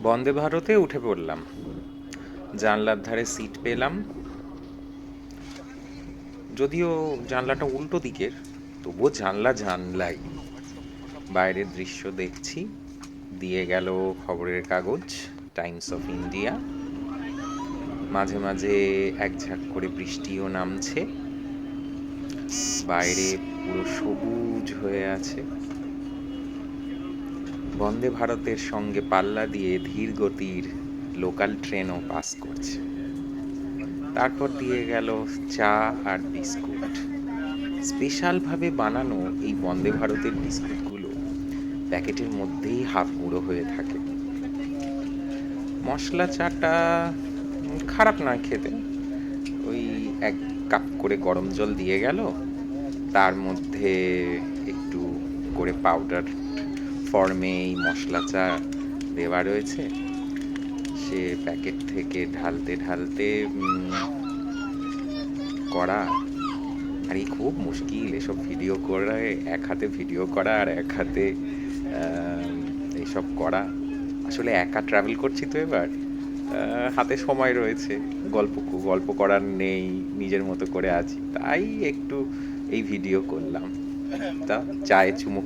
বন্দে ভারতে উঠে পড়লাম, জানলার ধারে সিট পেলাম। যদিও জানলাটা উল্টো দিকের, তবুও জানলা জানলাই। বাইরের দৃশ্য দেখছি, দিয়ে গেল খবরের কাগজ, টাইমস অফ ইন্ডিয়া। মাঝে মাঝে এক ঝাঁক করে বৃষ্টিও নামছে। বাইরে পুরো সবুজ হয়ে আছে। বন্দে ভারতের সঙ্গে পাল্লা দিয়ে ধীর গতির লোকাল ট্রেনও পাস করছে। তারপর দিয়ে গেল চা আর বিস্কুট। স্পেশালভাবে বানানো এই বন্দে ভারতের বিস্কুটগুলো প্যাকেটের মধ্যেই হাফ গুঁড়ো হয়ে থাকে। মশলা চাটা খারাপ নয় খেতে। ওই 1 কাপ করে গরম জল দিয়ে গেল, তার মধ্যে একটু করে পাউডার ফর্মে এই মশলা চা দেওয়া রয়েছে। সে প্যাকেট থেকে ঢালতে ঢালতে করা। আর এই খুব মুশকিল এসব ভিডিও করে, এক হাতে ভিডিও করা আর এক হাতে এইসব করা। আসলে একা ট্রাভেল করছি তো এবার, হাতে সময় রয়েছে, গল্প গল্প করার নেই, নিজের মতো করে আছি, তাই একটু এই ভিডিও করলাম। তা চায়ে চুমুক